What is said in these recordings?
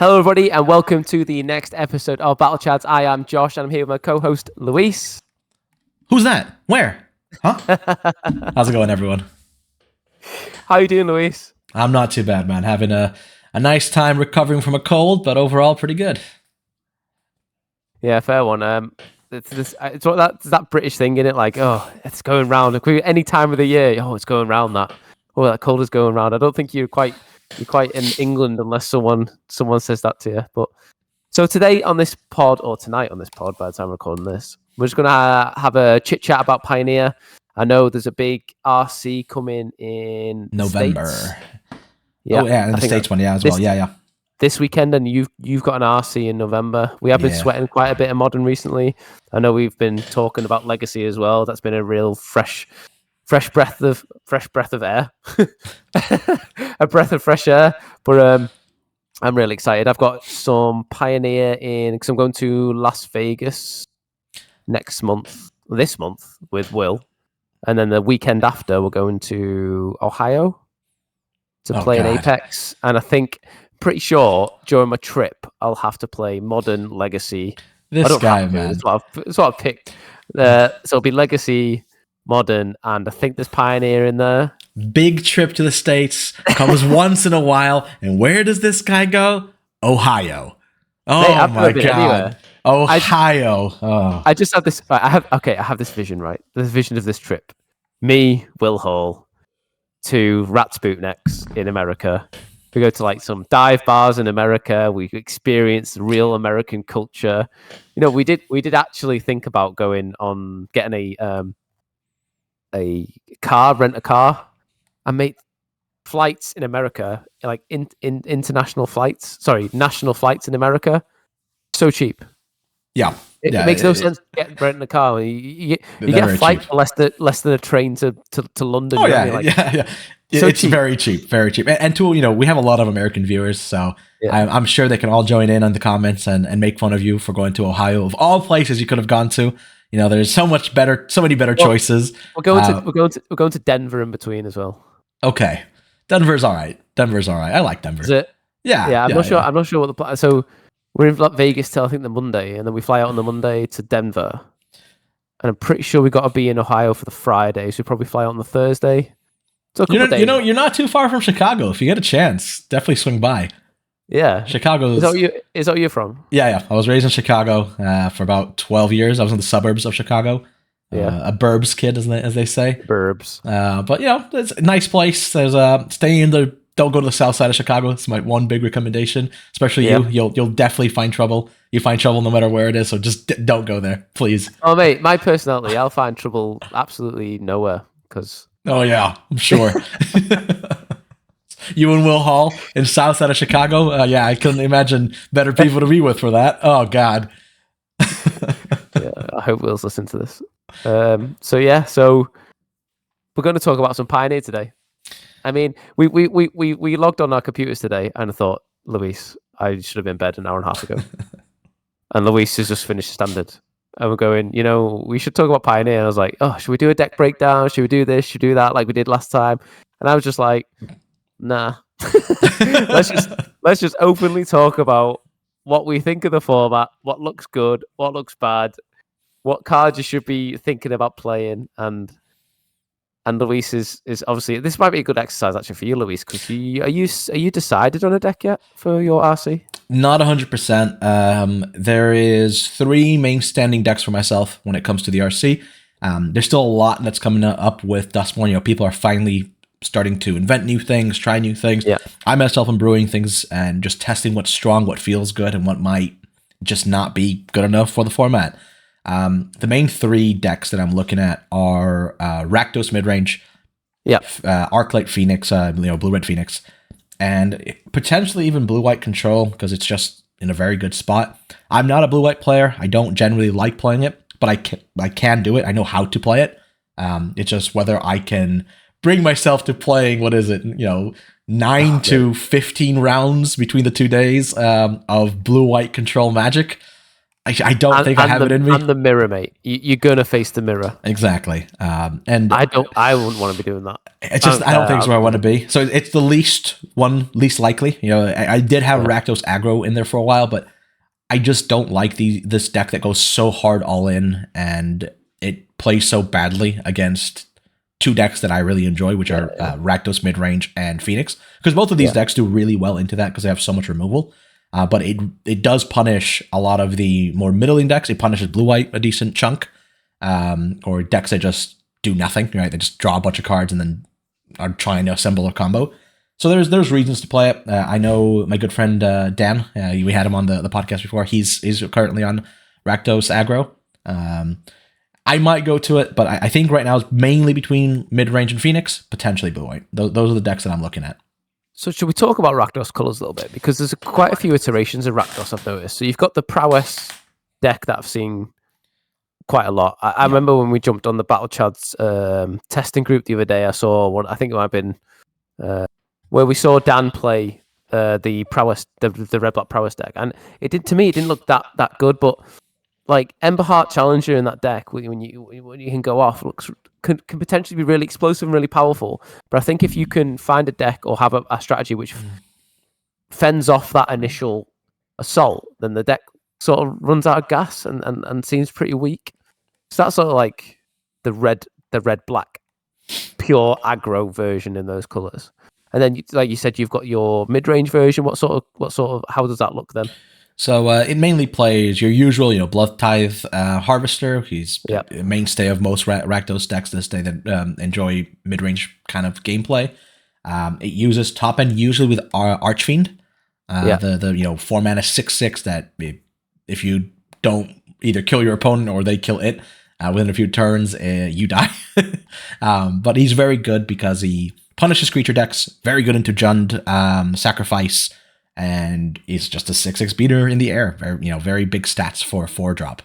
Hello, everybody, and welcome to the next episode of Battle Chats. I am Josh, and I'm here with my co-host, Luis. Who's that? Where? Huh? How's it going, everyone? How you doing, Luis? I'm not too bad, man. Having a nice time recovering from a cold, but overall pretty good. Yeah, fair one. It's that British thing, in it? Like, oh, it's going round. Any time of the year, oh, it's going round. That cold is going round. I don't think you're quite in England unless someone says that to you. But so today on this pod, or tonight on this pod, by the time I'm recording this, we're just gonna have a chit chat about Pioneer. I know there's a big RC coming in November. States. Yeah, oh yeah, and the States one, yeah, as well. Yeah. This weekend, and you've got an RC in November. We have been sweating quite a bit of Modern recently. I know we've been talking about Legacy as well. That's been a real fresh breath of air, a breath of fresh air. But I'm really excited. I've got some Pioneer because I'm going to Las Vegas this month with Will, and then the weekend after we're going to Ohio to play in Apex. And I think, pretty sure during my trip I'll have to play Modern, Legacy. This guy, man. It's what I've picked. So it'll be Legacy, Modern, and I think there's Pioneer in there. Big trip to the States, comes once in a while, and where does this guy go? Ohio. Oh my god. Anywhere. Ohio. I just have this. I have this vision, right? This vision of this trip. Me, Will Hall, to Rats Bootnecks in America. We go to like some dive bars in America. We experience real American culture. You know, we did actually think about getting a car, rent a car, and make flights in America, like in international flights. Sorry, national flights in America, so cheap. Yeah, it makes no sense to get renting a car. You get a flight for less than a train to London. Oh yeah. So it's cheap. Very cheap, and to we have a lot of American viewers, so I'm sure they can all join in on the comments and make fun of you for going to Ohio of all places you could have gone to. You know, there's so many better choices. We're going to Denver in between as well. Okay, Denver's all right. I like Denver. Is it? Yeah. I'm not sure. I'm not sure what the plan. So we're in Vegas till I think the Monday, and then we fly out on the Monday to Denver. And I'm pretty sure we got to be in Ohio for the Friday, so we probably fly out on the Thursday. So you're not too far from Chicago. If you get a chance, definitely swing by. Yeah, Chicago is that where you're from? Yeah. I was raised in Chicago for about 12 years. I was in the suburbs of Chicago. A burbs kid, as they say. Burbs. But it's a nice place. There's don't go to the south side of Chicago. It's my one big recommendation. Especially you. You'll definitely find trouble. You find trouble no matter where it is. So just don't go there, please. Oh mate, my personality, I'll find trouble absolutely nowhere because. Oh yeah, I'm sure. You and Will Hall in south side of Chicago. I couldn't imagine better people to be with for that. Oh God. I hope Will's listening to this. So we're going to talk about some Pioneer today. I mean, we logged on our computers today, and I thought, Luis, I should have been in bed an hour and a half ago. And Luis has just finished Standard. And we're going, we should talk about Pioneer. And I was like, oh, should we do a deck breakdown? Should we do this? Should we do that like we did last time? And I was just like, nah. let's just openly talk about what we think of the format, what looks good, what looks bad, what cards you should be thinking about playing. And Luis is obviously, this might be a good exercise actually for you, Luis, because are you decided on a deck yet for your RC? Not 100%. There is 3 main standing decks for myself when it comes to the RC. There's still a lot that's coming up with Dustborn. People are finally starting to invent new things, try new things. Yeah. I myself am brewing things and just testing what's strong, what feels good, and what might just not be good enough for the format. The main 3 decks that I'm looking at are Rakdos Midrange, Arclight Phoenix, Blue-Red Phoenix, and potentially even Blue-White Control, because it's just in a very good spot. I'm not a Blue-White player. I don't generally like playing it, but I can do it. I know how to play it. It's just whether I can bring myself to playing, 9 to 15 rounds between the 2 days of Blue-White Control Magic. I don't think I have it in me. And the mirror, mate. You're gonna face the mirror. Exactly. And I wouldn't want to be doing that. it's just I don't think it's where I want to be. So it's the least likely. I did have Rakdos aggro in there for a while, but I just don't like this deck that goes so hard all in, and it plays so badly against two decks that I really enjoy, which are Rakdos midrange and Phoenix, because both of these decks do really well into that because they have so much removal. But it does punish a lot of the more middling decks. It punishes blue-white a decent chunk, or decks that just do nothing, right? They just draw a bunch of cards and then are trying to assemble a combo. So there's reasons to play it. I know my good friend Dan, we had him on the podcast before. He's currently on Rakdos aggro. I might go to it, but I think right now it's mainly between mid-range and Phoenix, potentially blue-white. Those are the decks that I'm looking at. So should we talk about Rakdos colors a little bit? Because there's quite a few iterations of Rakdos I've noticed. So you've got the Prowess deck that I've seen quite a lot. I remember when we jumped on the Battle Chad's testing group the other day, I saw one, I think it might have been where we saw Dan play the Prowess, the Red Black Prowess deck. And it didn't look that good, but like Ember Heart Challenger in that deck, when you can go off, can potentially be really explosive and really powerful. But I think if you can find a deck or have a strategy which fends off that initial assault, then the deck sort of runs out of gas and seems pretty weak. So that's sort of like the red black pure aggro version in those colors. And then, like you said, you've got your mid range version. What sort of how does that look then? So it mainly plays your usual, Blood Tithe Harvester. He's a mainstay of most Rakdos decks this day that enjoy mid-range kind of gameplay. It uses top end usually with Archfiend. The 4 mana 6/6 that if you don't either kill your opponent or they kill it within a few turns, you die. But he's very good because he punishes creature decks. Very good into Jund, Sacrifice. And it's just a 6/6 beater in the air. Very big stats for a 4-drop.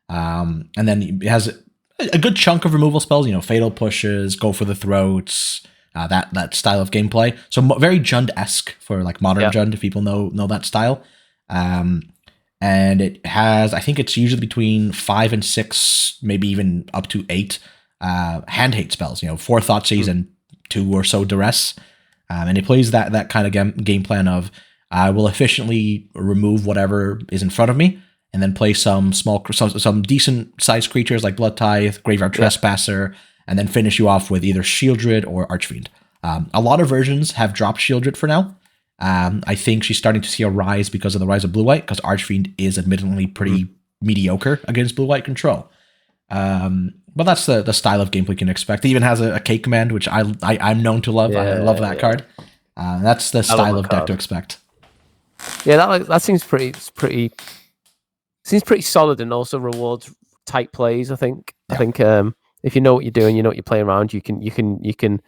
And then it has a good chunk of removal spells. Fatal Pushes, Go for the Throats, that style of gameplay. So very Jund-esque for like modern Jund, if people know that style. And it has, I think it's usually between 5 and 6, maybe even up to 8 hand hate spells. 4 Thoughtseize and 2 or so Duress. And it plays that kind of game plan of I will efficiently remove whatever is in front of me, and then play some decent sized creatures like Blood Tithe, Graveyard Trespasser, and then finish you off with either Shieldred or Archfiend. A lot of versions have dropped Shieldred for now. I think she's starting to see a rise because of the rise of blue-white, because Archfiend is admittedly pretty mediocre against blue-white control. But that's the style of gameplay you can expect. It even has a K command, which I'm known to love. I love that card. That's the style of deck to expect. Yeah, that seems pretty solid, and also rewards tight plays. I think. Yeah. I think if you know what you're doing, you know what you're playing around, you can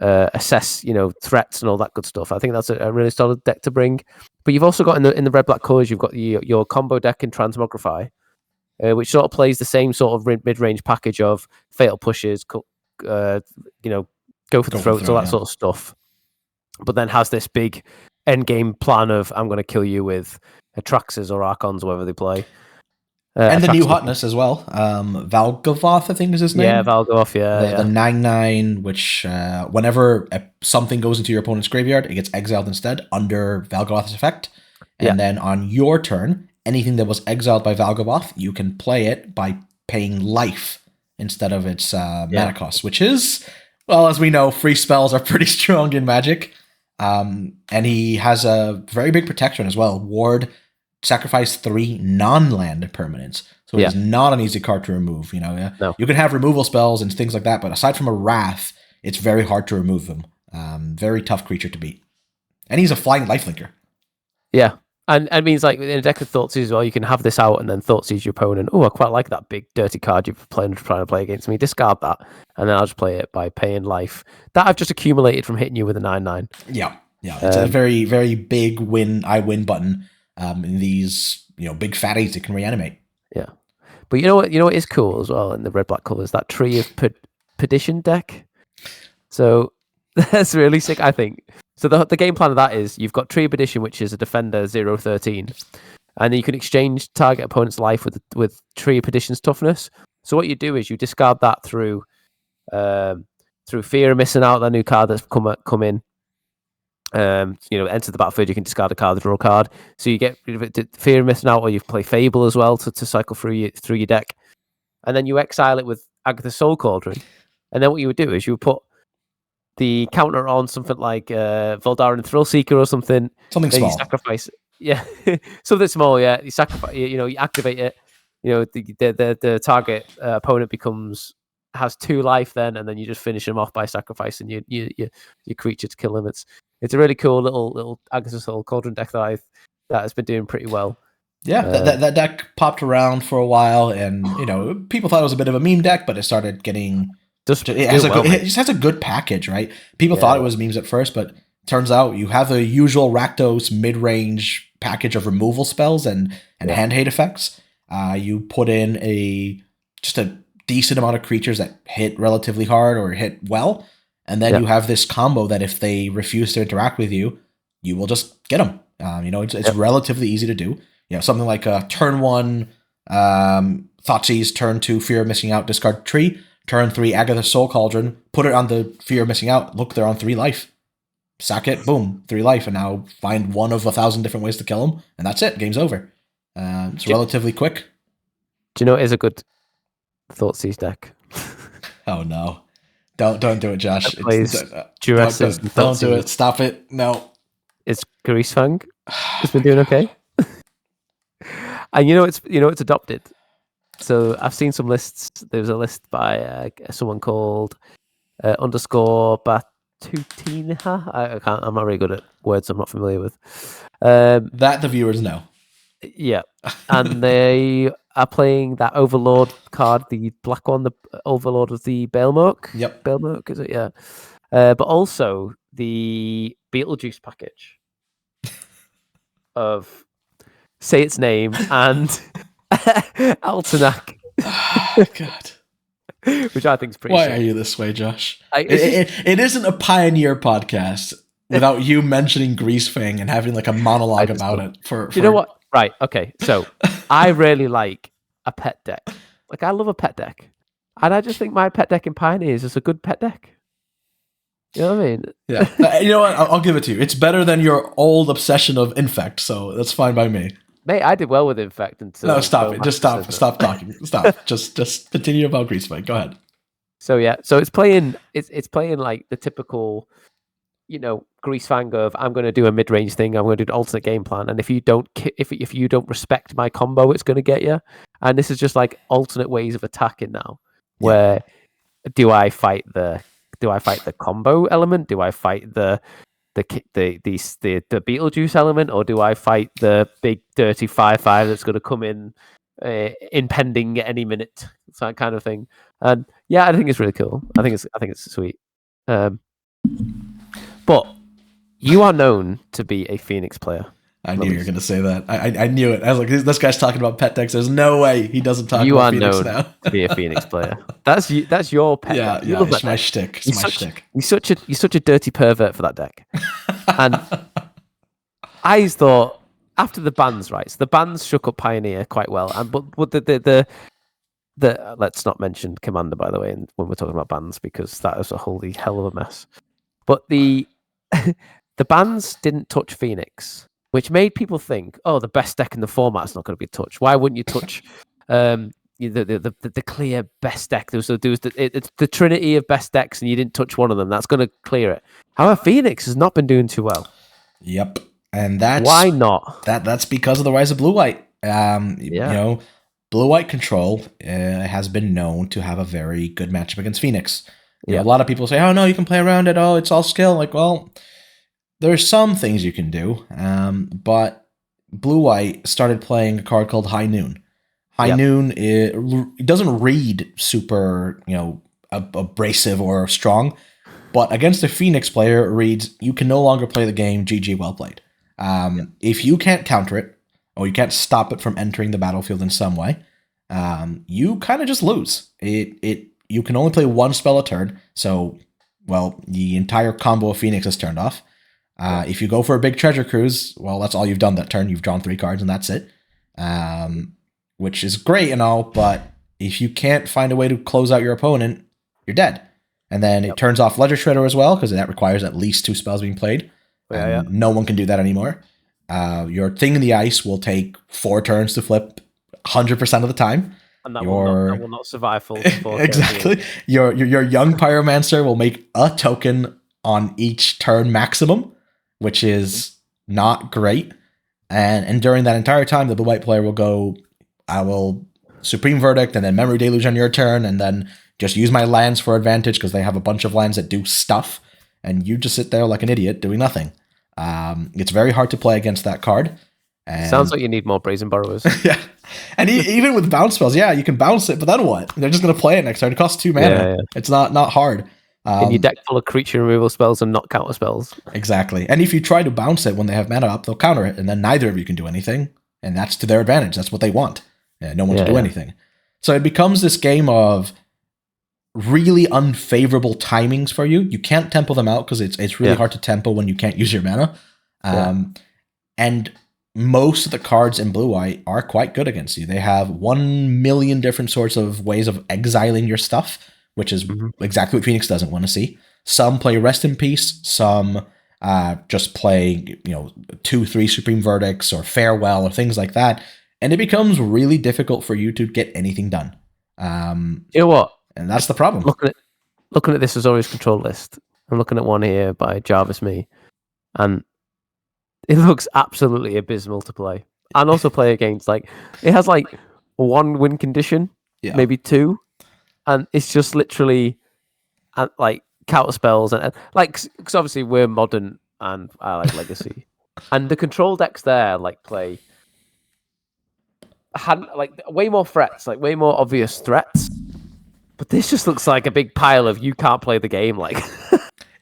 assess threats and all that good stuff. I think that's a really solid deck to bring. But you've also got in the red black colors, you've got your combo deck in Transmogrify, which sort of plays the same sort of mid range package of Fatal Pushes, Go for the Throats, all that sort of stuff. But then has this big end game plan of I'm going to kill you with Atraxas or Archons, whatever they play. And the new hotness as well. Valgavoth, I think is his name. Yeah, Valgavoth, The 9/9, which whenever something goes into your opponent's graveyard, it gets exiled instead under Valgavoth's effect. And then on your turn, anything that was exiled by Valgavoth, you can play it by paying life instead of its mana cost, which is, well, as we know, free spells are pretty strong in Magic. And he has a very big protection as well. Ward, sacrifice 3 non-land permanents. So it's not an easy card to remove. No. You can have removal spells and things like that, but aside from a Wrath, it's very hard to remove them. Very tough creature to beat. And he's a flying lifelinker. Yeah. And it means like in a deck of Thoughtseize as well, you can have this out and then Thoughtseize your opponent. Oh, I quite like that big dirty card you're trying to play against me. Discard that, and then I'll just play it by paying life. That I've just accumulated from hitting you with a 9/9. Yeah. It's a very, very big I win button in these big fatties that can reanimate. Yeah, but you know what is cool as well in the red black colors, that Tree of Perdition deck. So that's really sick, I think. So the game plan of that is you've got Tree of Perdition, which is a defender 0/13. and then you can exchange target opponent's life with Tree of Perdition's toughness. So what you do is you discard that through Fear of Missing Out, that new card that's come in. Enter the battlefield, you can discard a card, draw a card. So you get rid of it, Fear of Missing Out, or you play Fable as well to cycle through your deck. And then you exile it with Agatha's Soul Cauldron. And then what you would do is you would put the counter on something like Voldaren Thrillseeker or something. Something small. You sacrifice it. Yeah. Something small, yeah. You sacrifice, you activate it. The target opponent has 2 life then, and then you just finish him off by sacrificing your creature to kill him. It's a really cool little Agatha's Soul Cauldron deck that has been doing pretty well. Yeah, that deck popped around for a while, and people thought it was a bit of a meme deck, but it started getting. It just has a good package, right? People thought it was memes at first, but turns out you have the usual Rakdos mid-range package of removal spells and hand hate effects. You put in just a decent amount of creatures that hit relatively hard or hit well, and then you have this combo that if they refuse to interact with you, you will just get them. It's relatively easy to do. Something like a turn 1 Thoughtseize, turn 2 Fear of Missing Out, discard tree, turn 3 Agatha's Soul Cauldron, put it on the Fear of Missing Out. Look, they're on 3 life. Sack it, boom, 3 life, and now find one of 1,000 different ways to kill them, and that's it. Game's over. It's relatively quick. Do you know it is a good Thoughtseize deck? Oh no. Don't do it, Josh. Don't do it. Stop it. No. It's Greasefang. It's been doing okay. And it's adopted. So I've seen some lists. There was a list by someone called _ Batutina. I'm not really good at words I'm not familiar with. That the viewers know. Yeah. And they are playing that Overlord card, the black one, the Overlord of the Baelmork. Yep. Baelmork, is it? Yeah. But also the Beetlejuice package of say its name and Altenac. Oh, God. Which I think is pretty Why sick. are you this way, Josh? It isn't a Pioneer podcast without you mentioning Greasefang and having like a monologue about it. You know what? Right, okay. So I really like a pet deck. Like I love a pet deck. And I just think my pet deck in Pioneer is just a good pet deck. You know what I mean? Yeah. You know what? I'll give it to you. It's better than your old obsession of Infect, so that's fine by me. Mate, I did well with Infect until... No, stop it. Just stop talking. Stop. Just continue about Greasefang. Go ahead. So yeah, it's playing like the typical, Greasefang of I'm going to do a mid-range thing, I'm going to do an alternate game plan, and if you don't respect my combo, it's going to get you. And this is just like alternate ways of attacking now. Where do I fight the combo element? Do I fight the Beetlejuice element, or do I fight the big dirty 5/5 that's going to come in impending at any minute? It's that kind of thing. And yeah, I think it's really cool. I think it's sweet. But you are known to be a Phoenix player. I knew you were going to say that. I knew it. I was like, this guy's talking about pet decks. There's no way he doesn't talk about Phoenix now. You are known to be a Phoenix player. That's your pet deck. You love it's my shtick. It's my shtick. You're such a dirty pervert for that deck. And I thought after the bans, right? So the bans shook up Pioneer quite well. And but the let's not mention Commander, by the way, when we're talking about bans, because that is a holy hell of a mess. But the bans didn't touch Phoenix, which made people think, oh, the best deck in the format's not going to be touched. Why wouldn't you touch the clear best deck? There was the trinity of best decks, and you didn't touch one of them. That's going to clear it. However, Phoenix has not been doing too well. Yep, and that's why not. That's because of the rise of blue white. Blue white control has been known to have a very good matchup against Phoenix. A lot of people say, oh no, you can play around it. Oh, it's all skill. Like, well, there's some things you can do, but blue-white started playing a card called High Noon. High Noon, it doesn't read super, abrasive or strong, but against a Phoenix player, it reads, you can no longer play the game, GG, well played. If you can't counter it, or you can't stop it from entering the battlefield in some way, you kind of just lose. You can only play one spell a turn, so, the entire combo of Phoenix is turned off. If you go for a big treasure cruise, well, that's all you've done that turn. You've drawn 3 cards, and that's it. which is great and all, but if you can't find a way to close out your opponent, you're dead. And then it turns off Ledger Shredder as well, because that requires at least 2 spells being played. No one can do that anymore. Your Thing in the Ice will take 4 turns to flip 100% of the time. And that will not survive full 4 exactly. Your Young Pyromancer will make a token on each turn maximum, which is not great. And during that entire time, the blue-white player will go, I will Supreme Verdict and then Memory Deluge on your turn, and then just use my lands for advantage because they have a bunch of lands that do stuff, and you just sit there like an idiot doing nothing. It's very hard to play against that card. And sounds like you need more Brazen Burrowers. yeah. And even with bounce spells, you can bounce it, but then what? They're just going to play it next turn. It costs 2 mana. It's not hard. In your deck full of creature removal spells and not counter spells. Exactly. And if you try to bounce it when they have mana up, they'll counter it, and then neither of you can do anything. And that's to their advantage. That's what they want. No one to do anything. So it becomes this game of really unfavorable timings for you. You can't tempo them out because it's really hard to tempo when you can't use your mana. And most of the cards in blue-white are quite good against you. They have 1 million different sorts of ways of exiling your stuff, which is exactly what Phoenix doesn't want to see. Some play Rest in Peace, some just play 2-3 Supreme Verdicts or Farewell or things like that, and it becomes really difficult for you to get anything done. You know what? And that's the problem. Looking at this Azorius control list, I'm looking at one here by Jarvis Me, and it looks absolutely abysmal to play. And also play against, it has 1 win condition, maybe 2, and it's just literally counter spells and because obviously we're modern and I like Legacy, and the control decks there play had way more threats, way more obvious threats. But this just looks like a big pile of you can't play the game.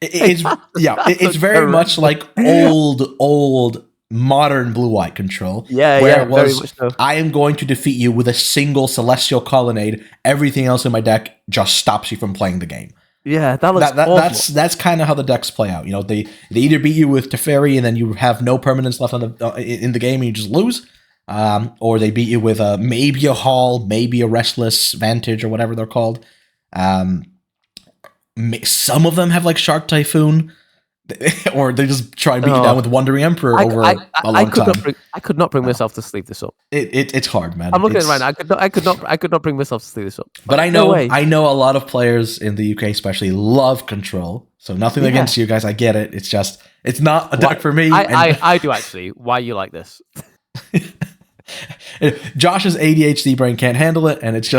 It's very much like old modern blue-white control. Where it was, very much so. I am going to defeat you with a single Celestial Colonnade. Everything else in my deck just stops you from playing the game. Yeah, that looks awful. That's kind of how the decks play out. They either beat you with Teferi and then you have no permanence left in the game and you just lose, or they beat you with maybe a Hall, maybe a Restless Vantage or whatever they're called. Some of them have Shark Typhoon, or they just try and beat you down with Wandering Emperor over a long time. I could not bring myself to sleep this up. It's hard, man. I'm looking at it right now. I could not bring myself to sleep this up. But I know a lot of players in the UK especially love Control. So nothing against you guys. I get it. It's just it's not a deck for me. I do actually. Why you like this? Josh's ADHD brain can't handle it, and it's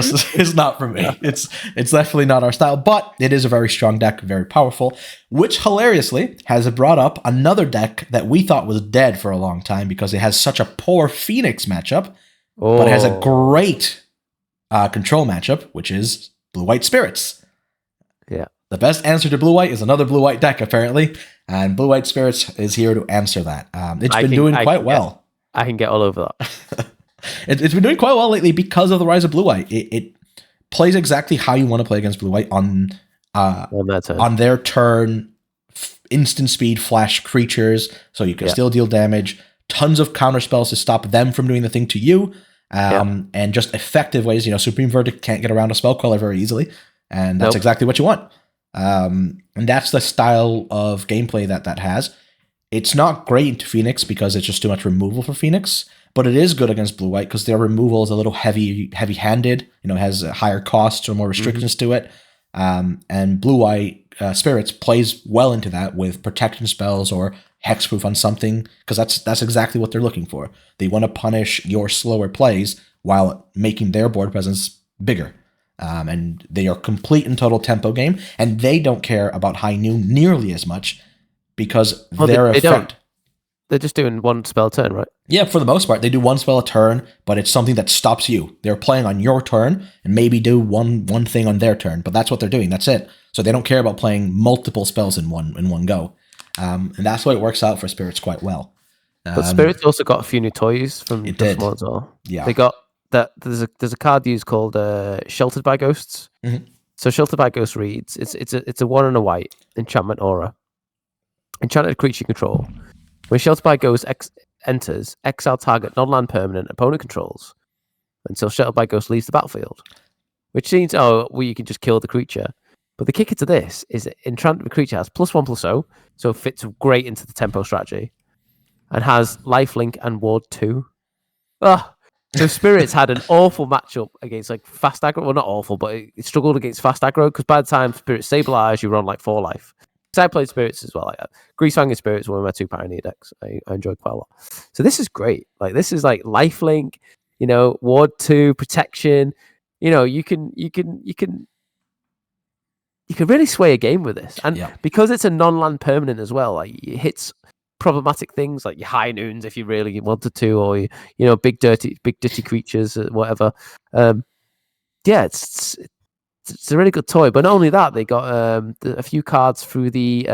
not for me. It's definitely not our style, but it is a very strong deck, very powerful, which hilariously has brought up another deck that we thought was dead for a long time because it has such a poor Phoenix matchup, but it has a great control matchup, which is Blue-White Spirits. Yeah. The best answer to Blue-White is another Blue-White deck, apparently, and Blue-White Spirits is here to answer that. It's been doing quite well. I can get all over that. It's been doing quite well lately because of the rise of blue-white. It plays exactly how you want to play against blue-white on their turn. Instant speed, flash creatures, so you can still deal damage. Tons of counter spells to stop them from doing the thing to you, and just effective ways. Supreme Verdict can't get around a spell queller very easily, and that's exactly what you want. And that's the style of gameplay that has. It's not great into Phoenix because it's just too much removal for Phoenix, but it is good against blue-white because their removal is a little heavy-handed. It has higher costs or more restrictions to it. And blue-white Spirits plays well into that with protection spells or hexproof on something, because that's exactly what they're looking for. They want to punish your slower plays while making their board presence bigger. And they are complete and total tempo game, and they don't care about high noon nearly as much because they don't. They're just doing one spell a turn, right? Yeah, for the most part. They do one spell a turn, but it's something that stops you. They're playing on your turn and maybe do one thing on their turn, but that's what they're doing. That's it. So they don't care about playing multiple spells in one go. And that's why it works out for Spirits quite well. But Spirits also got a few new toys from this one as well. Yeah. They got that. There's a card used called Sheltered by Ghosts. Mm-hmm. So Sheltered by Ghosts reads, it's a 1 and a white enchantment aura. Enchanted creature control. When Sheltered by Ghosts enters, exile target non-land permanent opponent controls until Shattered by Ghost leaves the battlefield. Which seems, you can just kill the creature. But the kicker to this is that enchantment creature has +1/+0, so fits great into the tempo strategy, and has lifelink and ward 2. So Spirits had an awful matchup against like fast aggro. Well, not awful, but it struggled against fast aggro because by the time Spirits stabilize, you run like 4 life. Because I played Spirits as well. Like that. Greasefang and Spirits were one of my 2 Pioneer decks. I enjoyed quite a lot. So this is great. Like this is like lifelink, ward 2 protection. You can really sway a game with this, and because it's a non-land permanent as well, like it hits problematic things like your high noons if you really wanted to, or big dirty creatures, whatever. It's a really good toy. But not only that, they got a few cards through the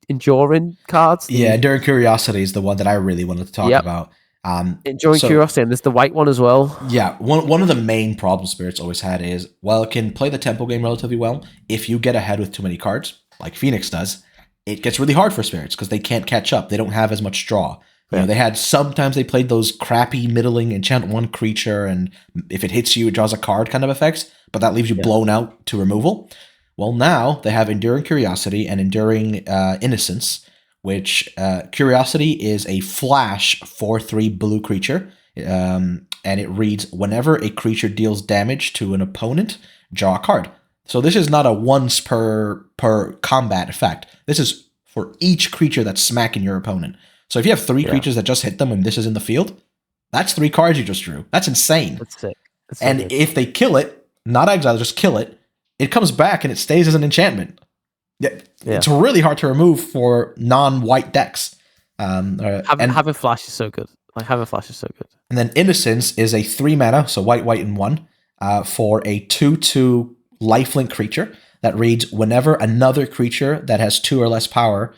Enduring cards. Enduring Curiosity is the one that I really wanted to talk about. Enduring Curiosity, and there's the white one as well. Yeah, one of the main problems Spirits always had is, while it can play the tempo game relatively well, if you get ahead with too many cards, like Phoenix does, it gets really hard for Spirits because they can't catch up. They don't have as much draw. Sometimes they played those crappy middling enchant 1 creature, and if it hits you, it draws a card kind of effects, but that leaves you blown out to removal. Well, now they have Enduring Curiosity and Enduring Innocence, which Curiosity is a flash 4/3 blue creature, and it reads, whenever a creature deals damage to an opponent, draw a card. So this is not a once per combat effect. This is for each creature that's smacking your opponent. So if you have 3 creatures that just hit them and this is in the field, that's 3 cards you just drew. That's insane. That's sick. And if they kill it, not exile, just kill it, it comes back and it stays as an enchantment. It's really hard to remove for non-white decks. Having Flash is so good. And then Innocence is a 3 mana, so white, and 1, for a 2/2 lifelink creature that reads, whenever another creature that has 2 or less power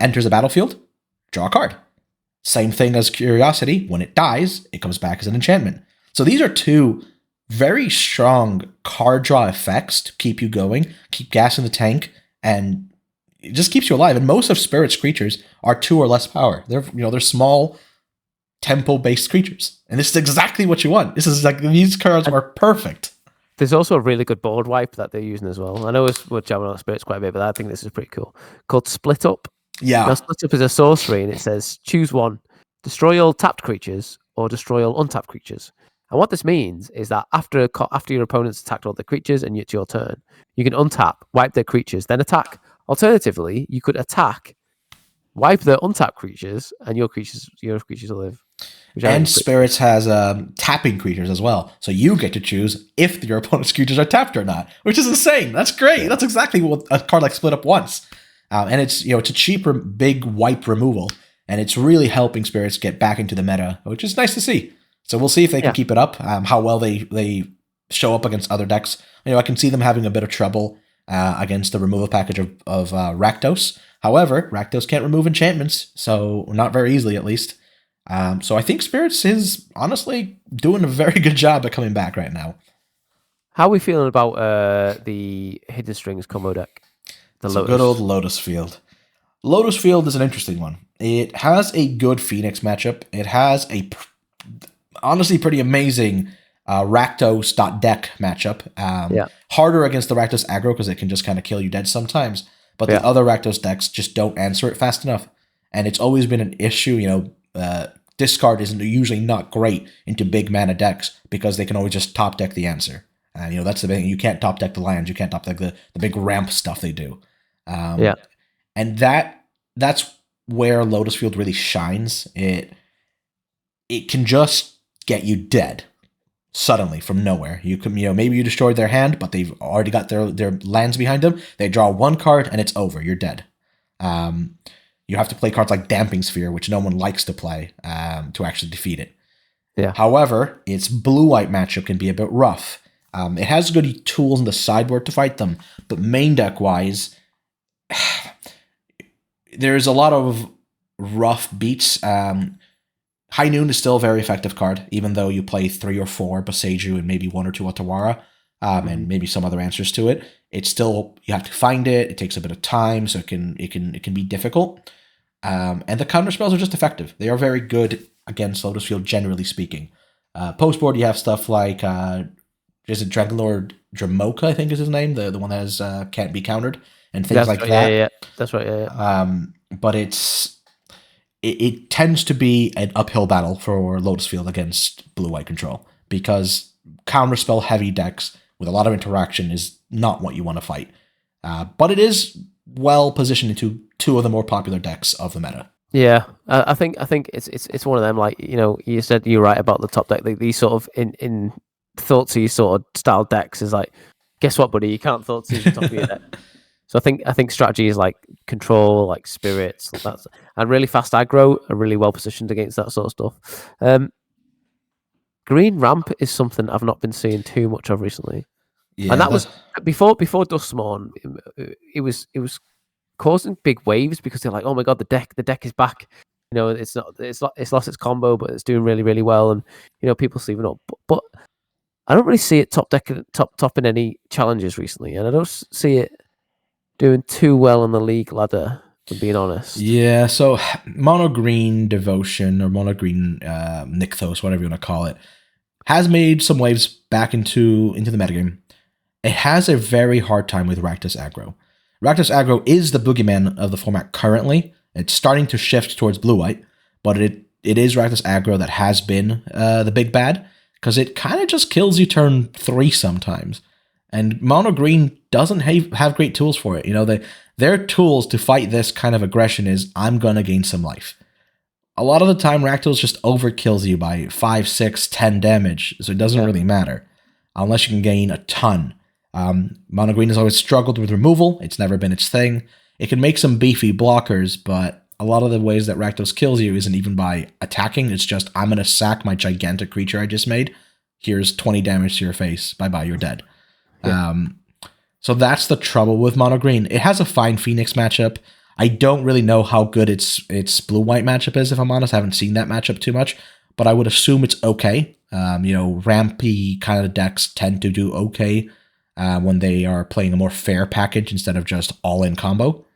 enters the battlefield, draw a card. Same thing as Curiosity. When it dies, it comes back as an enchantment. So these are 2 very strong card draw effects to keep you going, keep gas in the tank, and it just keeps you alive. And most of Spirit's creatures are 2 or less power. They're small, tempo-based creatures. And this is exactly what you want. This is like, these cards are perfect. There's also a really good board wipe that they're using as well. I know we're jamming on Spirits quite a bit, but I think this is pretty cool. Called Split Up. Yeah. Now, Split Up is a sorcery, and it says, choose one. Destroy all tapped creatures, or destroy all untapped creatures. And what this means is that after your opponent's attacked all the creatures and it's your turn, you can untap, wipe their creatures, then attack. Alternatively, you could attack, wipe the untapped creatures, and your creatures will live. And Spirits has tapping creatures as well. So you get to choose if your opponent's creatures are tapped or not, which is insane. That's great. That's exactly what a card like Split Up wants. And it's it's a cheaper, big wipe removal, and it's really helping Spirits get back into the meta, which is nice to see. So we'll see if they can keep it up, how well they show up against other decks. I can see them having a bit of trouble against the removal package of Rakdos. However, Rakdos can't remove enchantments, so not very easily at least. So I think Spirits is honestly doing a very good job at coming back right now. How are we feeling about the Hidden Strings combo deck? Good old Lotus Field. Lotus Field is an interesting one. It has a good Phoenix matchup. It has a honestly pretty amazing Rakdos.deck matchup. Harder against the Rakdos aggro because it can just kind of kill you dead sometimes. But the other Rakdos decks just don't answer it fast enough. And it's always been an issue, discard is usually not great into big mana decks because they can always just top deck the answer. And that's the thing. You can't top deck the lands. You can't top deck the big ramp stuff they do. And that's where Lotus Field really shines. It can just get you dead suddenly from nowhere. You can, maybe you destroyed their hand, but they've already got their lands behind them. They draw 1 card and it's over. You're dead. You have to play cards like Damping Sphere, which no one likes to play to actually defeat it. However, its blue-white matchup can be a bit rough. It has good tools in the sideboard to fight them, but main deck-wise, there's a lot of rough beats. High Noon is still a very effective card, even though you play 3 or 4 Boseiju and maybe 1 or 2 Otawara, and maybe some other answers to it. It's still, you have to find it. It takes a bit of time, so it can be difficult. And the counter spells are just effective. They are very good against Lotus Field, generally speaking. Post board, you have stuff like is it Dragonlord Dramoka, I think is his name, the one that has can't be countered, and things like that. Yeah. That's right. Yeah. But it tends to be an uphill battle for Lotus Field against blue-white control, because counterspell heavy decks with a lot of interaction is not what you want to fight. But it is well positioned into two of the more popular decks of the meta. Yeah, I think it's one of them. Like, you know, you said you're right about the top deck. These sort of in Thoughtseize sort of style decks is like, guess what, buddy? You can't Thoughtseize the top of your deck. So I think strategy is like control, like spirits, and really fast aggro are really well positioned against that sort of stuff. Green ramp is something I've not been seeing too much of recently, and that was before Dustmorn. It was causing big waves because they're like, oh my god, the deck is back. You know, it's lost its combo, but it's doing really, really well, and you know, people sleeving up. But I don't really see it top in any challenges recently, and I don't see it doing too well on the league ladder, to being honest. Yeah, so mono green devotion or mono green Nykthos, whatever you want to call it, has made some waves back into the metagame. It has a very hard time with Rakdos aggro. Rakdos aggro is the boogeyman of the format currently. It's starting to shift towards blue-white, but it is Rakdos aggro that has been the big bad, because it kind of just kills you turn 3 sometimes. And mono green doesn't have great tools for it. You know, their tools to fight this kind of aggression is, I'm going to gain some life. A lot of the time, Rakdos just overkills you by 5, 6, 10 damage, so it doesn't really matter, unless you can gain a ton. Mono green has always struggled with removal. It's never been its thing. It can make some beefy blockers, but a lot of the ways that Rakdos kills you isn't even by attacking. It's just, I'm going to sack my gigantic creature I just made. Here's 20 damage to your face. Bye-bye, you're dead. Yeah. So that's the trouble with mono green. It has a fine Phoenix matchup. I don't really know how good its blue-white matchup is, if I'm honest. I haven't seen that matchup too much, but I would assume it's okay. You know, rampy kind of decks tend to do okay when they are playing a more fair package instead of just all-in combo.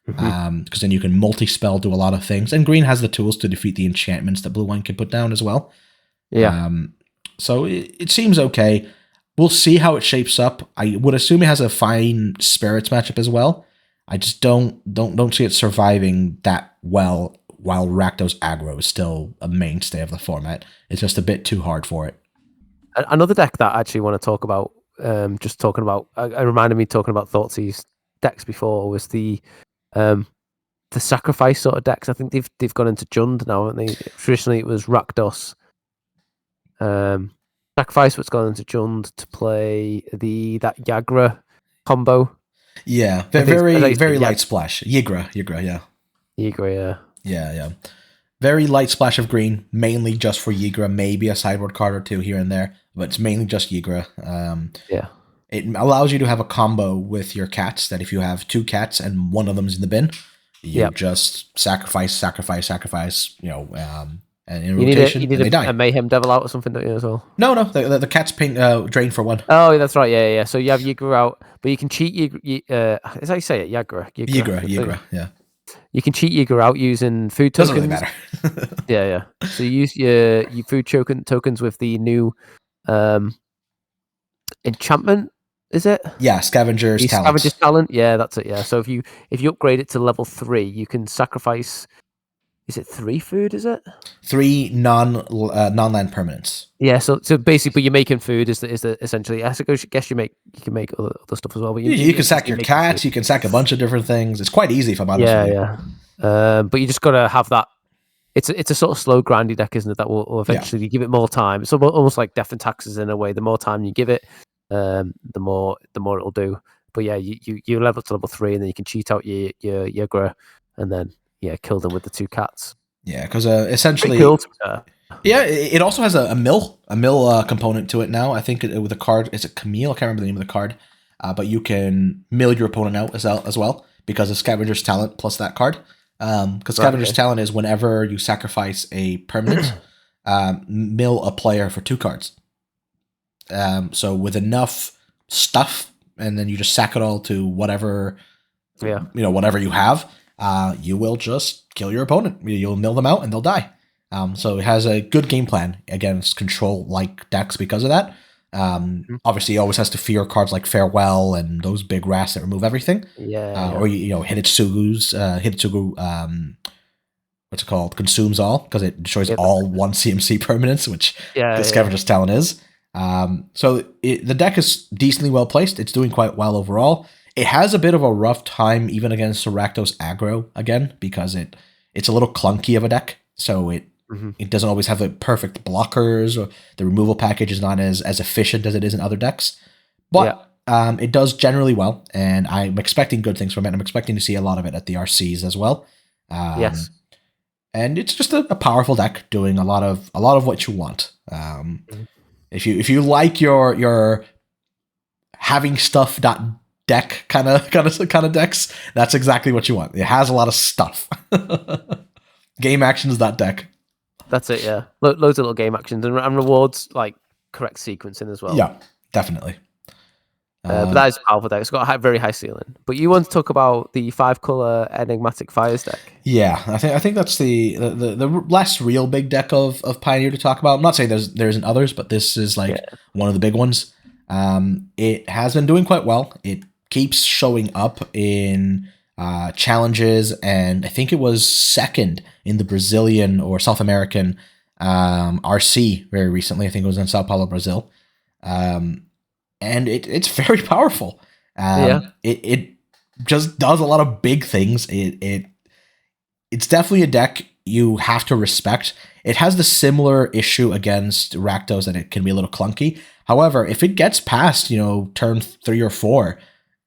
Because then you can multi-spell, do a lot of things. And green has the tools to defeat the enchantments that blue-white can put down as well. Yeah. So it seems okay. We'll see how it shapes up. I would assume it has a fine spirits matchup as well. I just don't see it surviving that well while Rakdos aggro is still a mainstay of the format. It's just a bit too hard for it. Another deck that I actually want to talk about, it reminded me talking about Thoughtseize decks before, was the sacrifice sort of decks. I think they've gone into Jund now, haven't they? Traditionally it was Rakdos. Sacrifice what's gone into Jund to play that Yagra combo. Yeah, very light splash. Yigra, yeah. Yigra, yeah. Very light splash of green, mainly just for Yigra. Maybe a sideboard card or two here and there, but it's mainly just Yigra. Yeah. It allows you to have a combo with your cats. That if you have 2 cats and one of them is in the bin, you just sacrifice. You know. And in rotation, you need they die. A Mayhem Devil out or something, don't you, as well? No, the cat's ping drain for 1. Oh, that's right, yeah. So you have Yigra out, but you can cheat Yigra. Is that how you say it? Yigra, yeah. You can cheat Yigra out using food tokens. Doesn't really matter. yeah. So you use your food tokens with the new enchantment, is it? Yeah, Scavenger's Talent. Scavenger's Talent, yeah, that's it, yeah. So if you upgrade it to level 3, you can sacrifice... Is it 3 food? Is it 3 non-land permanents? Yeah. So basically, you're making food. Is the essentially? I guess you can make other stuff as well. But you can sack your cats. You can sack a bunch of different things. It's quite easy, if I'm honest with you. Yeah. But you just gotta have that. It's a sort of slow grindy deck, isn't it? That will eventually give it more time. It's almost like Death and Taxes in a way. The more time you give it, the more it'll do. But yeah, you level to level 3, and then you can cheat out your Yagra, and then. Yeah, kill them with the 2 cats. Yeah, because essentially, yeah, it also has a mill component to it now. I think with a card, it's a Camille. I can't remember the name of the card, but you can mill your opponent out as well because of Scavenger's Talent plus that card. Because Scavenger's Talent is whenever you sacrifice a permanent, mill a player for 2 cards. So with enough stuff, and then you just sack it all to whatever, whatever you have. you will just kill your opponent. You'll mill them out and they'll die. So it has a good game plan against control-like decks because of that. Obviously, it always has to fear cards like Farewell and those big wraths that remove everything. Or Hitotsugu, what's it called? Consumes all, because it destroys all one CMC permanents, which Scavenger's Talon is. So the deck is decently well placed. It's doing quite well overall. It has a bit of a rough time even against Rakdos aggro again, because it's a little clunky of a deck. So it doesn't always have the perfect blockers, or the removal package is not as efficient as it is in other decks. But it does generally well, and I'm expecting good things from it. I'm expecting to see a lot of it at the RCs as well. Yes. And it's just a powerful deck doing a lot of what you want. If you like your having stuff deck kind of decks, that's exactly what you want. It has a lot of stuff. Game actions deck. That's it. Yeah, loads of little game actions and rewards, like correct sequencing as well. Yeah, definitely. But that is a powerful deck. It's got a very high ceiling. But you want to talk about the 5-color Enigmatic Fires deck? Yeah, I think that's the last real big deck of Pioneer to talk about. I'm not saying there isn't others, but this is one of the big ones. It has been doing quite well. It keeps showing up in challenges, and I think it was second in the Brazilian or South American RC very recently. I think it was in Sao Paulo, Brazil. And it's very powerful. It just does a lot of big things. It's definitely a deck you have to respect. It has the similar issue against Rakdos that it can be a little clunky. However, if it gets past, turn 3 or 4,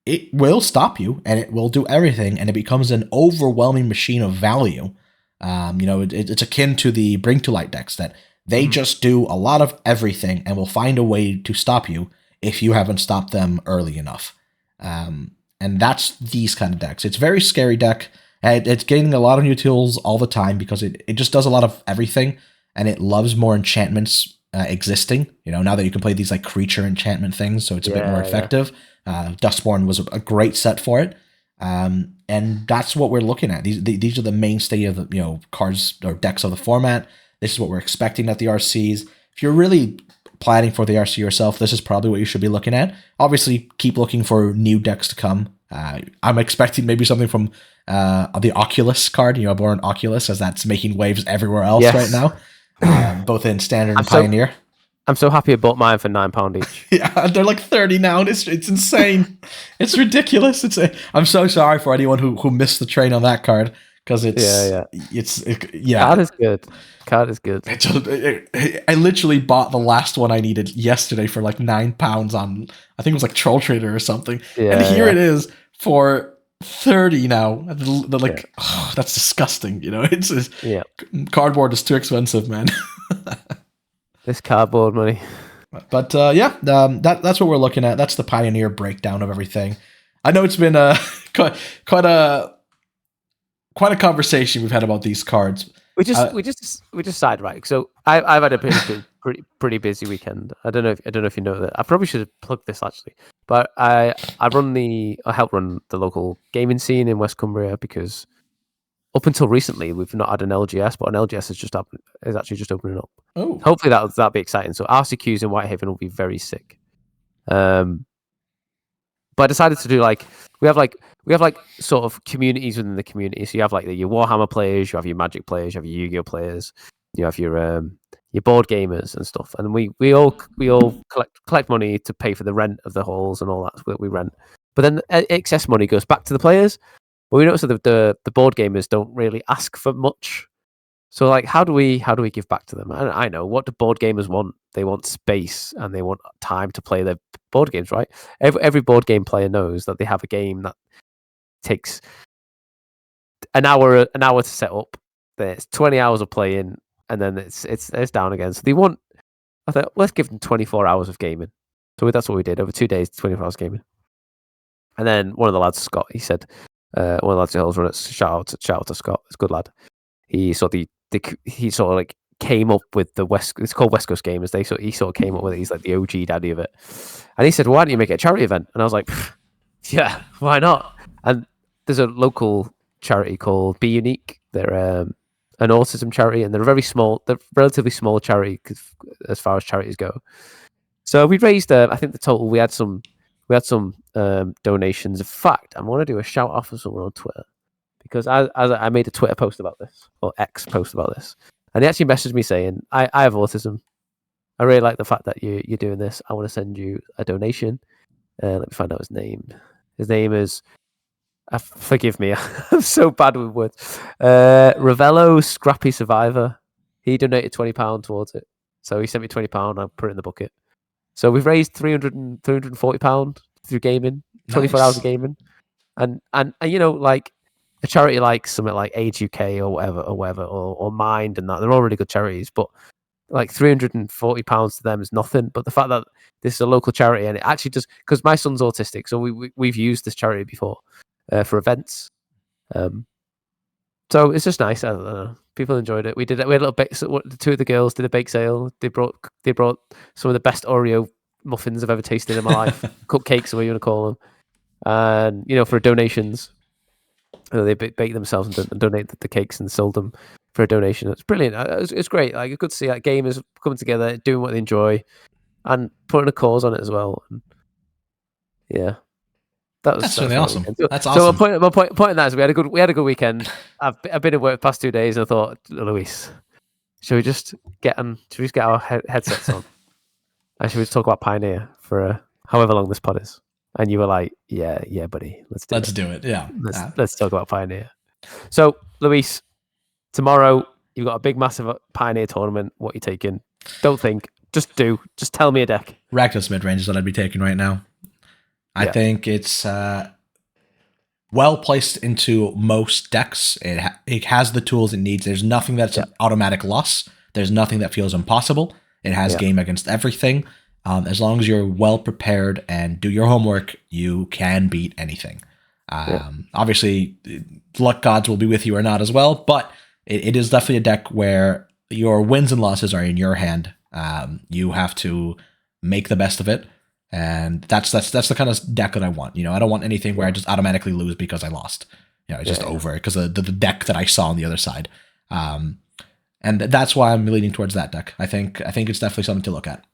it will stop you and it will do everything, and it becomes an overwhelming machine of value. It's akin to the Bring to Light decks that they just do a lot of everything and will find a way to stop you if you haven't stopped them early enough. And that's these kind of decks. It's a very scary deck. And it's getting a lot of new tools all the time because it just does a lot of everything, and it loves more enchantments existing. Now that you can play these like creature enchantment things, so it's a bit more effective. Dustborn was a great set for it. And that's what we're looking at. These are the mainstay of the cards or decks of the format. This is what we're expecting at the RCs. If you're really planning for the RC yourself, this is probably what you should be looking at. Obviously, keep looking for new decks to come. I'm expecting maybe something from the Oculus card, Born Oculus, as that's making waves everywhere else right now, both in Standard and Pioneer. I'm so happy I bought mine for £9 each. Yeah, they're like 30 now, and it's insane. It's ridiculous. I'm so sorry for anyone who missed the train on that card, because Card is good. I literally bought the last one I needed yesterday for like £9 on, I think it was like Troll Trader or something. And here it is for 30 now. That's disgusting. Cardboard is too expensive, man. This cardboard money. But that's what we're looking at. That's the Pioneer breakdown of everything. I know it's been quite a conversation we've had about these cards. We just sidetracked. So I've had a pretty busy weekend. I don't know if you know that. I probably should have plugged this actually, but I help run the local gaming scene in West Cumbria, because up until recently we've not had an LGS, but an LGS is actually just opening up. Oh, hopefully that'll be exciting. So RCQs in Whitehaven will be very sick. But I decided to do we have sort of communities within the community. So you have your Warhammer players, you have your Magic players, you have your Yu-Gi-Oh players, you have your board gamers and stuff. And we all collect money to pay for the rent of the halls and all that we rent. But then excess money goes back to the players. But we notice that the board gamers don't really ask for much. So how do we give back to them? I know, what do board gamers want? They want space and they want time to play their board games, right? Every board game player knows that they have a game that takes an hour to set up. There's 20 hours of playing, and then it's down again. So I thought, let's give them 24 hours of gaming. So that's what we did over 2 days, 24 hours gaming. And then one of the lads, Scott, he said, one of the lads who helps run it, shout out to Scott, it's a good lad. He sort of came up with it's called West Coast Gamers. He sort of came up with it. He's like the OG daddy of it. And he said, why don't you make it a charity event? And I was like, yeah, why not? And there's a local charity called Be Unique. They're an autism charity, and they're relatively small charity as far as charities go. So we raised, I think the total we had some donations. In fact, I want to do a shout out for someone on Twitter because I made a Twitter post about this or X post about this, and he actually messaged me saying, "I have autism. I really like the fact that you're doing this. I want to send you a donation." Let me find out his name. His name is. Forgive me, I'm so bad with words. Ravello Scrappy Survivor. He donated £20 towards it, so he sent me £20. I put it in the bucket. So we've raised £340 through gaming, 24 hours of gaming, and you know, like a charity like something like AIDS UK or whatever, or Mind and that, they're all really good charities, but like £340 to them is nothing. But the fact that this is a local charity and it actually does, because my son's autistic, so we've used this charity before for events. So it's just nice. I don't know. People enjoyed it. We had a little bake. So the two of the girls did a bake sale. They brought some of the best Oreo muffins I've ever tasted in my life, cupcakes, or what you want to call them. And you know, for donations, they bake themselves and donate the cakes and sold them for a donation. It's brilliant. It's great. Like, good to see like gamers coming together, doing what they enjoy, and putting a cause on it as well. And yeah. That's really awesome. That's awesome. So my point in that is we had a good weekend. I've been at work the past 2 days, and I thought, Luis, should we just get our headsets on, and should we just talk about Pioneer for however long this pod is? And you were like, yeah, buddy, let's do it. Yeah, let's talk about Pioneer. So, Luis, tomorrow you've got a big, massive Pioneer tournament. What are you taking? Don't think, just do. Just tell me a deck. Rakdos mid-range is what I'd be taking right now. I think it's well placed into most decks. It has the tools it needs. There's nothing that's an automatic loss. There's nothing that feels impossible. It has game against everything. As long as you're well prepared and do your homework, you can beat anything. Obviously, luck gods will be with you or not as well, but it is definitely a deck where your wins and losses are in your hand. You have to make the best of it. And that's the kind of deck that I want. You know, I don't want anything where I just automatically lose because I lost. You know, it's just over because of the deck that I saw on the other side. And that's why I'm leaning towards that deck. I think it's definitely something to look at.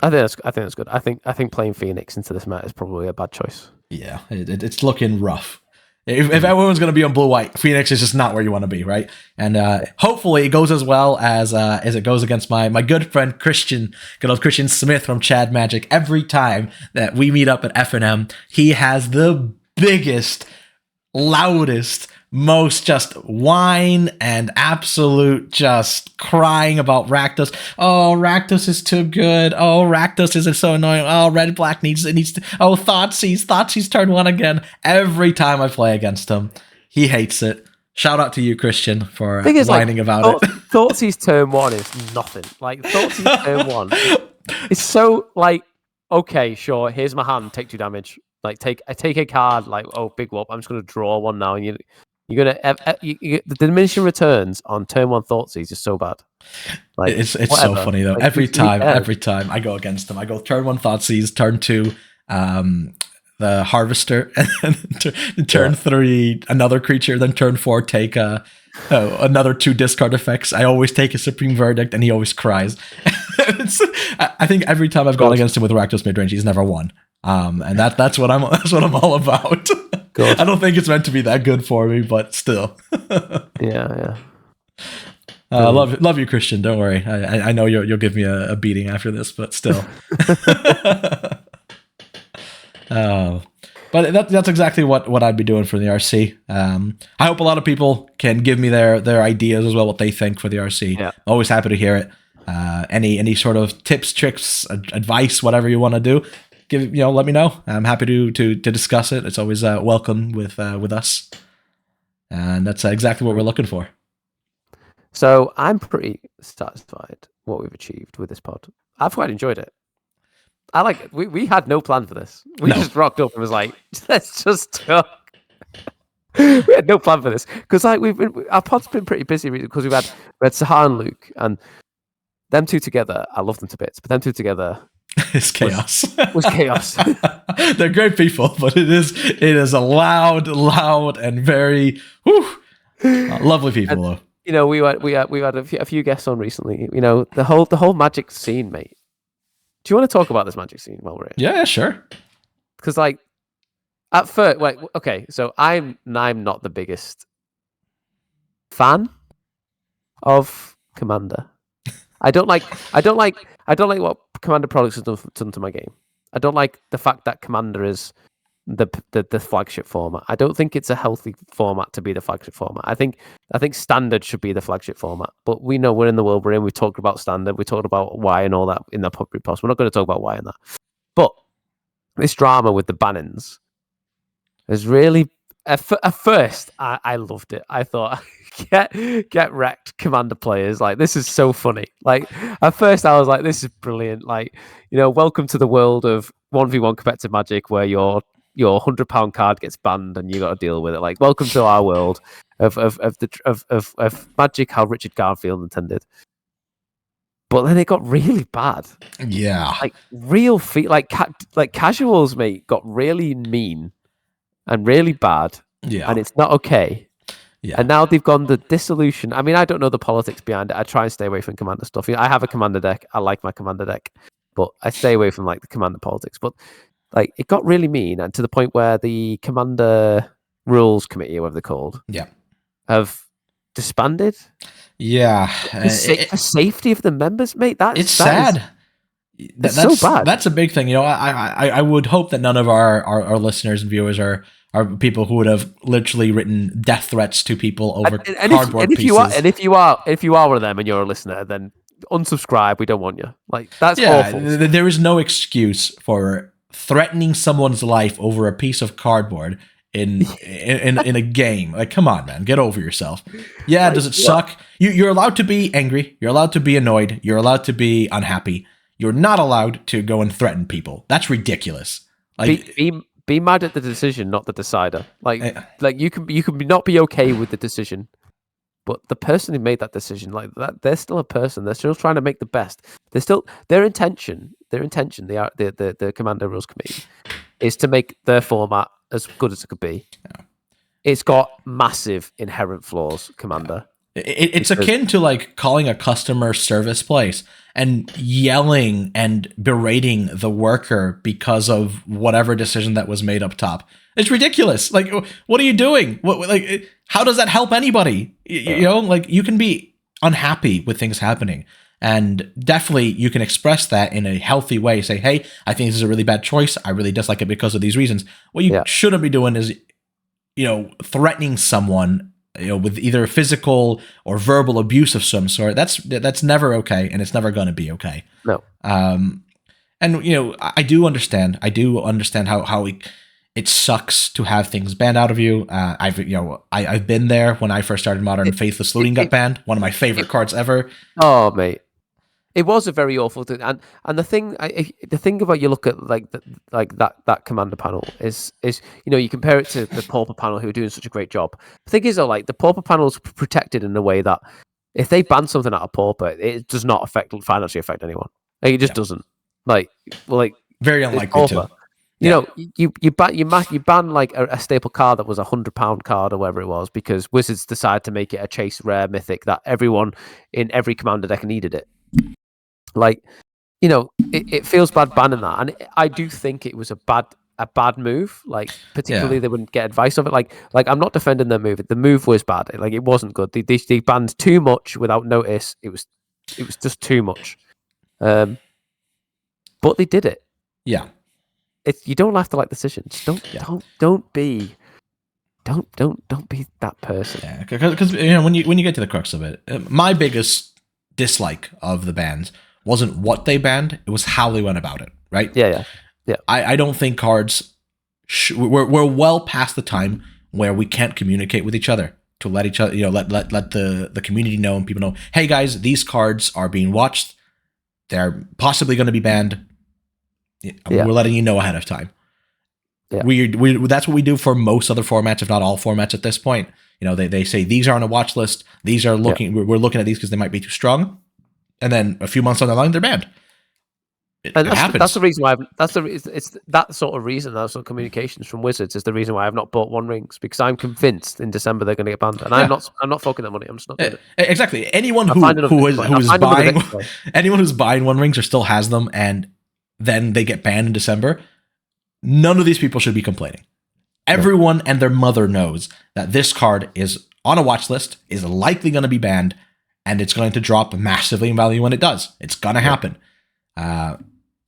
I think that's good. I think playing Phoenix into this mat is probably a bad choice. Yeah, it's looking rough. If everyone's going to be on blue-white, Phoenix is just not where you want to be, right? And hopefully it goes as well as it goes against my good friend Christian, good old Christian Smith from Chad Magic. Every time that we meet up at F&M, he has the biggest, loudest, most just whine and absolute just crying about Rakdos. Oh, Rakdos is too good. Oh, Rakdos is so annoying. Oh, red black needs to. Oh, Thoughtseize turn 1 again. Every time I play against him, he hates it. Shout out to you, Christian, for whining about it. Thoughtseize turn 1 is nothing. Like, Thoughtseize turn 1 is so like, okay, sure, here's my hand, take 2 damage. Like, I take a card, like, oh, big whoop, I'm just gonna draw 1 now, and you're gonna the diminishing returns on turn 1 Thoughtseize is so bad. Like, it's so funny though. Like, every time I go against him, I go turn 1 Thoughtseize, turn 2 the Harvester, and then turn 3 another creature, then turn 4 take another 2 discard effects. I always take a Supreme Verdict, and he always cries. I think every time I've gone against him with Rakdos midrange, he's never won. And that's what I'm all about. I don't think it's meant to be that good for me, but still. Yeah. Love you, Christian. Don't worry. I know you'll give me a beating after this, but still. But that's exactly what I'd be doing for the RC. I hope a lot of people can give me their ideas as well, what they think for the RC. Yeah. Always happy to hear it. Any sort of tips, tricks, advice, whatever you want to do, let me know. I'm happy to discuss it. It's always welcome with us, and that's exactly what we're looking for. So I'm pretty satisfied what we've achieved with this pod. I've quite enjoyed it. I like it. We had no plan for this. We just rocked up and was like, let's just talk. We had no plan for this because like our pod's been pretty busy because we had Sahar and Luke, and them two together. I love them to bits, but them two together. It's chaos. Was chaos. They're great people, but it is a loud and very lovely people though. You know, we had a few guests on recently. You know, the whole Magic scene, mate. Do you want to talk about this Magic scene while we're here? Yeah, sure. Because like at first, like, okay, so I'm not the biggest fan of Commander. I don't like what Commander products have done to my game. I don't like the fact that Commander is the flagship format. I don't think it's a healthy format to be the flagship format. I think Standard should be the flagship format. But we know we're in the world we're in. We talked about Standard. We talked about why and all that in the public post. We're not going to talk about why and that. But this drama with the bannings is really. At first, I loved it. I thought, get wrecked, Commander players. Like, this is so funny. Like, at first, I was like, this is brilliant. Like, you know, welcome to the world of 1v1 competitive Magic where your £100 card gets banned and you got to deal with it. Like, welcome to our world of Magic, how Richard Garfield intended. But then it got really bad. Yeah, like real like casuals, mate, got really mean and really bad. Yeah, and it's not okay. Yeah, and now they've gone the dissolution. I mean, I don't know the politics behind it. I try and stay away from Commander stuff. I have a Commander deck. I like my Commander deck, but I stay away from like the Commander politics. But like, it got really mean, and to the point where the Commander Rules Committee, or whatever they're called, have disbanded. Yeah, for safety of the members, mate. It's sad. That's so bad. That's a big thing. You know, I would hope that none of our listeners and viewers are people who would have literally written death threats to people over cardboard pieces. If you are one of them and you're a listener, then unsubscribe. We don't want you. Like, that's awful. There is no excuse for threatening someone's life over a piece of cardboard in a game. Like, come on, man, get over yourself. Yeah, like, does it suck? You're allowed to be angry. You're allowed to be annoyed. You're allowed to be unhappy. You're not allowed to go and threaten people. That's ridiculous. Like, be mad at the decision, not the decider. Like you can not be okay with the decision, but the person who made that decision, like that, they're still a person. They're still trying to make the best. They're still their intention. The Commander Rules Committee is to make their format as good as it could be. Yeah. It's got massive inherent flaws, Commander. It's akin to like calling a customer service place and yelling and berating the worker because of whatever decision that was made up top. It's ridiculous. Like, what are you doing? Like, how does that help anybody? You know, like, you can be unhappy with things happening, and definitely you can express that in a healthy way. Say, hey, I think this is a really bad choice. I really dislike it because of these reasons. What you shouldn't be doing is, you know, threatening someone, you know, with either physical or verbal abuse of some sort. That's never okay, and it's never going to be okay. No. And you know, I do understand how it sucks to have things banned out of you. I've been there when I first started Modern. Faithless Looting got banned. One of my favorite cards ever. Oh, mate. It was a very awful thing, and the thing about, you look at that Commander panel is, you know, you compare it to the Pauper panel, who are doing such a great job. The thing is, though, like, the Pauper panel is protected in a way that if they ban something out of Pauper, it does not financially affect anyone. Like, it just doesn't. Like, very unlikely to. You know, you ban like a staple card that was £100 card or whatever it was, because Wizards decided to make it a chase rare mythic that everyone in every Commander deck needed it. Like, you know, it feels bad banning that, and I do think it was a bad move. Like, particularly they wouldn't get advice of it. Like I'm not defending their move. The move was bad. Like, it wasn't good. They banned too much without notice. It was just too much. But they did it. Yeah. You don't have to like decisions. Don't be that person. Yeah, because you know, when you get to the crux of it, my biggest dislike of the bans wasn't what they banned; it was how they went about it. Right? Yeah. I don't think cards. We're well past the time where we can't communicate with each other to let each other, you know, let the community know and people know. Hey guys, these cards are being watched. They're possibly going to be banned. We're letting you know ahead of time. Yeah. We that's what we do for most other formats, if not all formats at this point. You know, they say these are on a watch list. These are looking. We're looking at these because they might be too strong, and then a few months down the line, they're banned. It And happens. that's the reason why it's that sort of reason, those sort of communications from Wizards is the reason why I've not bought One Rings, because I'm convinced in December they're going to get banned, and I'm not fucking that money. I'm just not doing it. Exactly. Anyone I'll who find another is Bitcoin. buying anyone who's buying One Rings or still has them, and then they get banned in December, none of these people should be complaining. Everyone and their mother knows that this card is on a watch list, is likely going to be banned, and it's going to drop massively in value when it does. It's going to happen.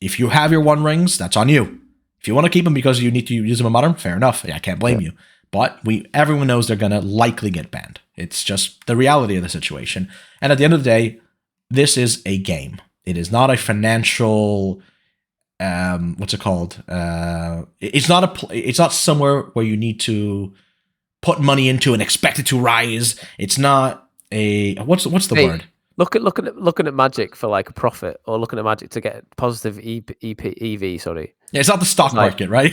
If you have your One Rings, that's on you. If you want to keep them because you need to use them in Modern, fair enough. I can't blame you. But everyone knows they're going to likely get banned. It's just the reality of the situation. And at the end of the day, this is a game. It is not a financial... what's it called? It's not somewhere where you need to put money into and expect it to rise. It's not a... What's the word? Looking at Magic for like a profit, or looking at Magic to get positive EV. Sorry, it's not the stock market, right?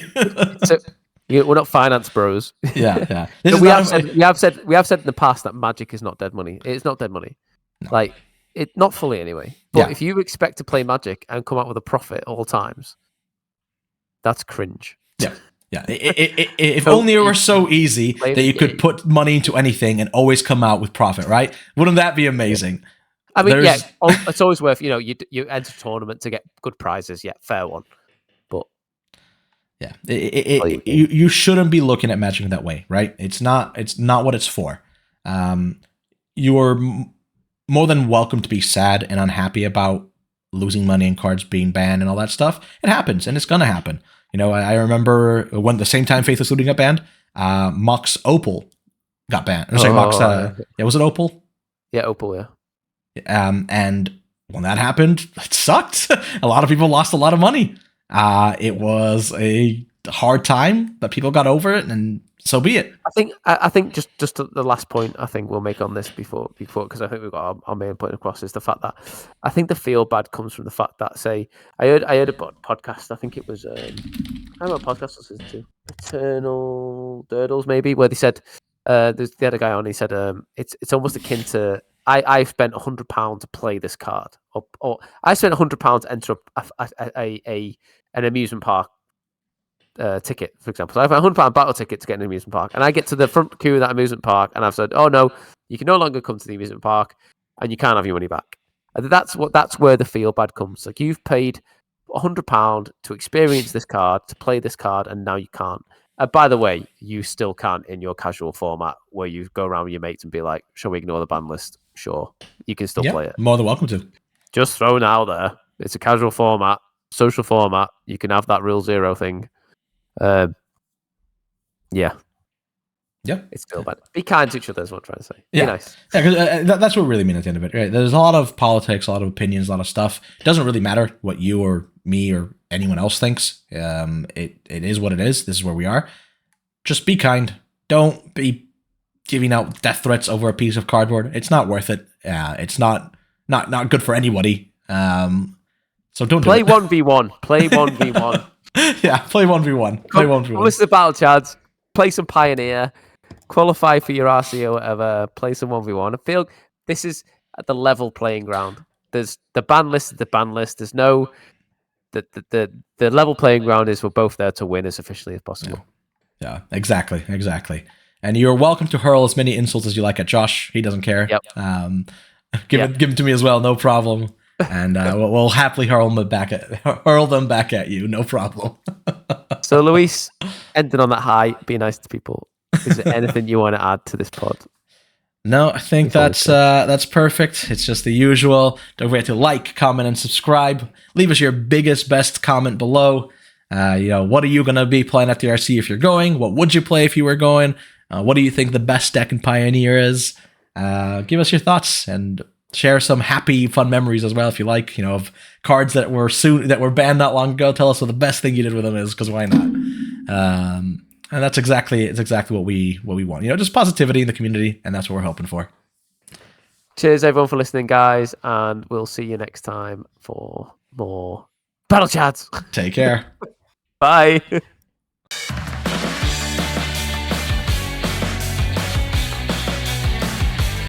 So we're not finance bros. Yeah. We have said in the past that Magic is not dead money. It's not dead money, like it not fully anyway. But if you expect to play Magic and come out with a profit at all times, that's cringe. Yeah. If only it were so easy that you could put money into anything and always come out with profit, right? Wouldn't that be amazing? I mean, it's always worth, you enter a tournament to get good prizes. Yeah, fair one. But you shouldn't be looking at Magic that way, right? It's not what it's for. You're more than welcome to be sad and unhappy about losing money and cards being banned and all that stuff. It happens, and it's gonna happen. I remember when the same time Faithless Looting got banned, Mox Opal got banned. Sorry, Mox. Was it Opal? Yeah, Opal. Yeah. And when that happened, it sucked. A lot of people lost a lot of money. It was a hard time, but people got over it, and so be it. I think just the last point I think we'll make on this before because I think we've got our main point across is the fact that I think the feel bad comes from the fact that, say, I heard a podcast. I think it was I don't know what podcast was listening to, Eternal Durdles maybe, where they said they had a guy on. He said it's almost akin to I spent £100 to play this card, or I spent £100 to enter an amusement park ticket, for example. So I have a £100 battle ticket to get an amusement park, and I get to the front queue of that amusement park, and I've said, "Oh no, you can no longer come to the amusement park, and you can't have your money back." And that's where the feel bad comes. Like, you've paid £100 to experience this card, to play this card, and now you can't. By the way, you still can't in your casual format where you go around with your mates and be like, "Shall we ignore the ban list?" Sure, you can still play it. More than welcome to. Just thrown out there. It's a casual format, social format. You can have that Rule Zero thing. It's still bad. Be kind to each other is what I'm trying to say. Be nice. Yeah, because that's what we really mean at the end of it, right? There's a lot of politics, a lot of opinions, a lot of stuff. It doesn't really matter what you or me or anyone else thinks. It is what it is. This is where we are. Just be kind. Don't be giving out death threats over a piece of cardboard. It's not worth it. It's not good for anybody. So don't play do it. 1v1. Play 1v1. Yeah, play 1v1. Play 1v1. Listen to Battle Chads. Play some Pioneer. Qualify for your RC or whatever. Play some 1v1. I feel this is at the level playing ground. There's the ban list is the ban list. There's no the level playing ground is we're both there to win as efficiently as possible. Yeah, exactly. And you're welcome to hurl as many insults as you like at Josh. He doesn't care. Yep. Give them to me as well, no problem. And we'll happily hurl them back at you, no problem. So, Luis, ending on that high, be nice to people. Is there anything you want to add to this pod? No, I think that's perfect. It's just the usual. Don't forget to like, comment, and subscribe. Leave us your biggest, best comment below. What are you going to be playing at the RC if you're going? What would you play if you were going? What do you think the best deck in Pioneer is? Give us your thoughts and share some happy, fun memories as well if you like. Of cards that were banned not long ago. Tell us what the best thing you did with them is, because why not? And that's exactly what we want. Just positivity in the community, and that's what we're hoping for. Cheers, everyone, for listening, guys, and we'll see you next time for more Battle Chats. Take care. Bye.